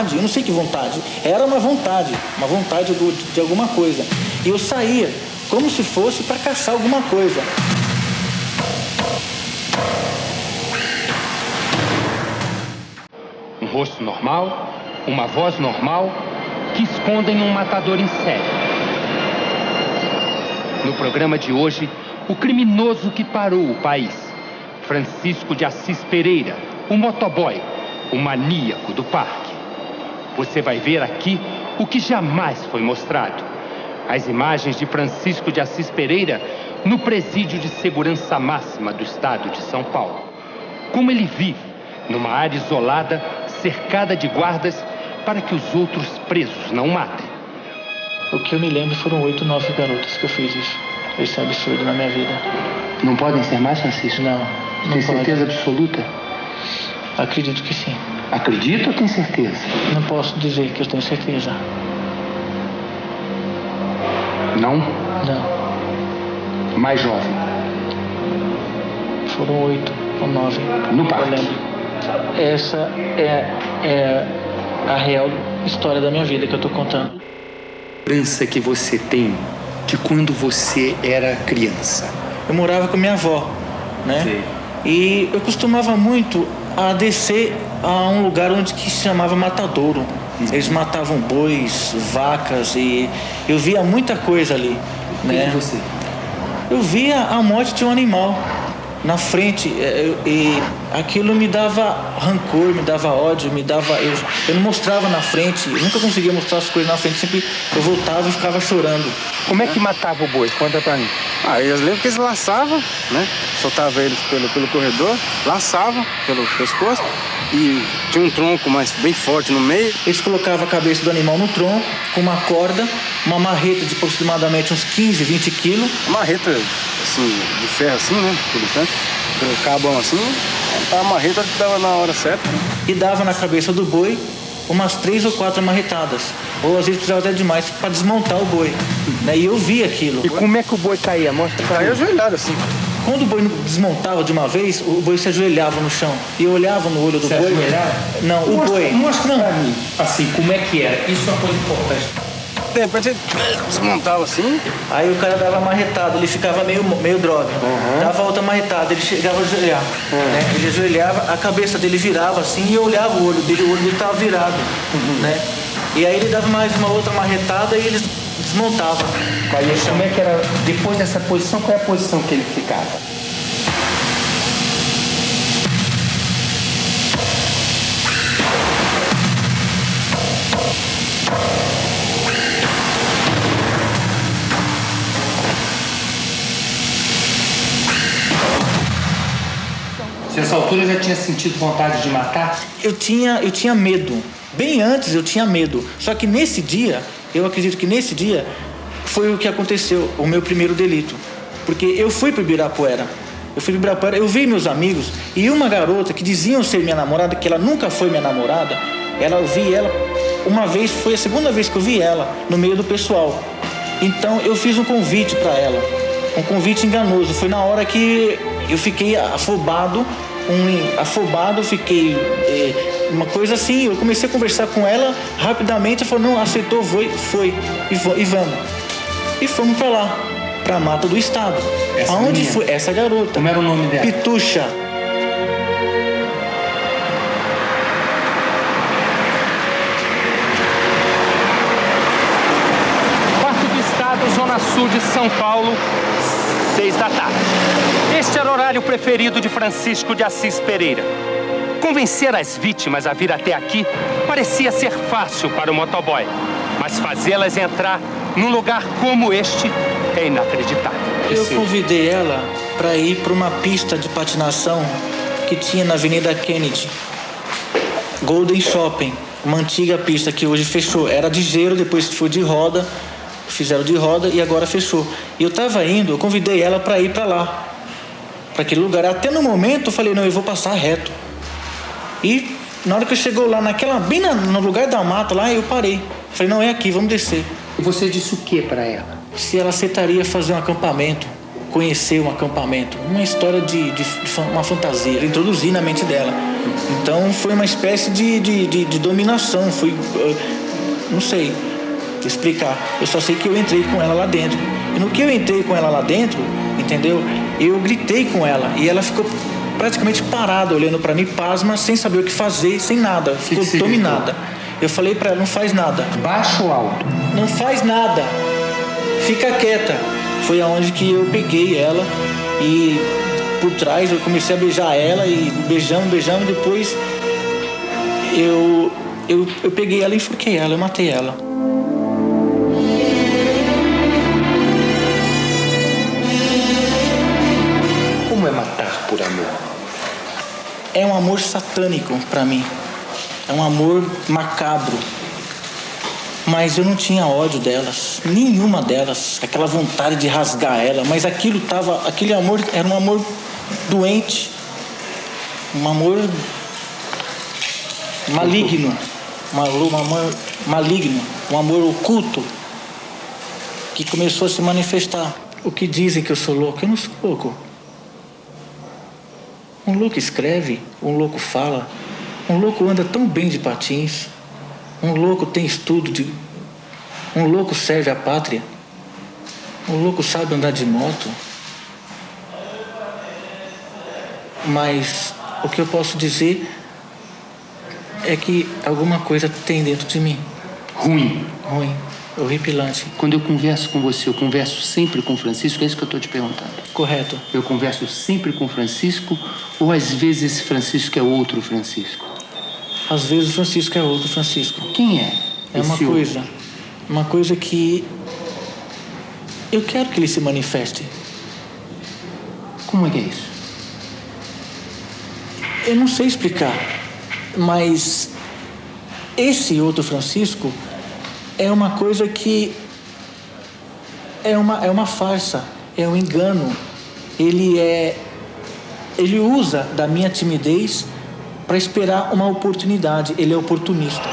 vontade, eu não sei que vontade, era uma vontade de alguma coisa. E eu saía como se fosse para caçar alguma coisa. Um rosto normal, uma voz normal, que escondem um matador em série. No programa de hoje, o criminoso que parou o país. Francisco de Assis Pereira, o motoboy, o maníaco do parque. Você vai ver aqui o que jamais foi mostrado. As imagens de Francisco de Assis Pereira no presídio de segurança máxima do estado de São Paulo. Como ele vive numa área isolada, cercada de guardas, para que os outros presos não matem. O que eu me lembro foram 8, 9 garotas que eu fiz isso. Esse é absurdo na minha vida. Não podem ser mais, Francisco? Não Tem pode. certeza absoluta? Acredito que sim. Acredita ou tem certeza? Não posso dizer que eu tenho certeza. Não? Não. Mais jovem? Foram 8 ou 9. No parque? Eu lembro. Essa é a real história da minha vida que eu tô contando. Lembrança que você tem de quando você era criança? Eu morava com minha avó, né? Sim. E eu costumava muito a descer a um lugar onde que se chamava matadouro. Eles matavam bois, vacas e eu via muita coisa ali, né? E você? Eu via a morte de um animal na frente e aquilo me dava rancor, me dava ódio, eu não mostrava na frente, eu nunca conseguia mostrar as coisas na frente, sempre eu voltava e ficava chorando. Como é que matava o boi? Conta pra mim. Eu lembro que eles laçavam, né? Soltavam eles pelo corredor, laçavam pelo pescoço e tinha um tronco bem forte no meio. Eles colocavam a cabeça do animal no tronco, com uma corda, uma marreta de aproximadamente uns 15, 20 quilos. Marreta, assim, de ferro assim, né? Pelo cabão assim, a marreta dava na hora certa. E dava na cabeça do boi umas 3 ou 4 marretadas. Ou às vezes precisava até demais para desmontar o boi. Né? E eu vi aquilo. E como é que o boi caía? Mostra pra mim. Caía ajoelhado assim. Quando o boi desmontava de uma vez, o boi se ajoelhava no chão. E eu olhava no olho do boi. Ajoelhava? Não, o boi. Mostra pra mim, assim, como é que era. Isso é uma coisa importante. De repente ele desmontava assim. Aí o cara dava marretada, ele ficava meio droga. Dava outra marretada, ele chegava a ajoelhar. Né? Ele ajoelhava, a cabeça dele virava assim e eu olhava o olho dele estava virado. Né? E aí ele dava mais uma outra marretada e ele desmontava. Aí, como é que era, depois dessa posição, qual é a posição que ele ficava? Você, nessa altura, já tinha sentido vontade de matar? Eu tinha medo. Bem antes eu tinha medo. Só que nesse dia, eu acredito que nesse dia foi o que aconteceu, o meu primeiro delito. Porque eu fui para Ibirapuera. Eu vi meus amigos e uma garota que diziam ser minha namorada, que ela nunca foi minha namorada, eu vi ela uma vez, foi a segunda vez que eu vi ela no meio do pessoal. Então eu fiz um convite para ela, um convite enganoso. Foi na hora que eu fiquei afobado, uma coisa assim. Eu comecei a conversar com ela rapidamente, ela falou, não, aceitou, foi, e vamos. E fomos para lá, para a Mata do Estado. Essa Aonde menina? foi essa garota? Como era o nome dela? Pitucha. Quarto do Estado, Zona Sul de São Paulo, 6 da tarde. Este era o horário preferido de Francisco de Assis Pereira. Convencer as vítimas a vir até aqui parecia ser fácil para o motoboy, mas fazê-las entrar num lugar como este é inacreditável. Eu convidei ela para ir para uma pista de patinação que tinha na Avenida Kennedy, Golden Shopping, uma antiga pista que hoje fechou. Era de gelo, depois foi de roda, fizeram de roda e agora fechou. E eu convidei ela para ir para lá, para aquele lugar. Até no momento eu falei, não, eu vou passar reto. E na hora que eu chegou lá, bem no lugar da mata lá, eu parei. Falei, não, é aqui, vamos descer. E você disse o que para ela? Se ela aceitaria fazer um acampamento, conhecer um acampamento. Uma história de uma fantasia. Eu introduzi na mente dela. Então foi uma espécie de dominação. Foi, não sei explicar. Eu só sei que eu entrei com ela lá dentro. E no que eu entrei com ela lá dentro, entendeu? Eu gritei com ela e ela ficou praticamente parada, olhando para mim, pasma, sem saber o que fazer, sem nada. Ficou dominada. Eu falei para ela, não faz nada. Baixo ou alto? Não faz nada. Fica quieta. Foi aonde que eu peguei ela e por trás eu comecei a beijar ela e beijamos, depois eu peguei ela e enforquei ela, eu matei ela. Como é matar por amor? É um amor satânico para mim. É um amor macabro. Mas eu não tinha ódio delas, nenhuma delas, aquela vontade de rasgar ela, mas aquele amor era um amor doente, um amor maligno, um amor maligno, um amor oculto, que começou a se manifestar. O que dizem que eu sou louco? Eu não sou louco. Um louco escreve, um louco fala, um louco anda tão bem de patins, um louco tem estudo, um louco serve a pátria, um louco sabe andar de moto. Mas o que eu posso dizer é que alguma coisa tem dentro de mim. Ruim. Ruim, horripilante. Quando eu converso com você, eu converso sempre com o Francisco? É isso que eu estou te perguntando. Correto. Eu converso sempre com o Francisco ou às vezes esse Francisco é outro Francisco? Às vezes o Francisco é outro Francisco. Quem é? É uma coisa que eu quero que ele se manifeste. Como é que é isso? Eu não sei explicar, mas esse outro Francisco é uma coisa que é uma farsa, é um engano. Ele usa da minha timidez para esperar uma oportunidade. Ele é oportunista.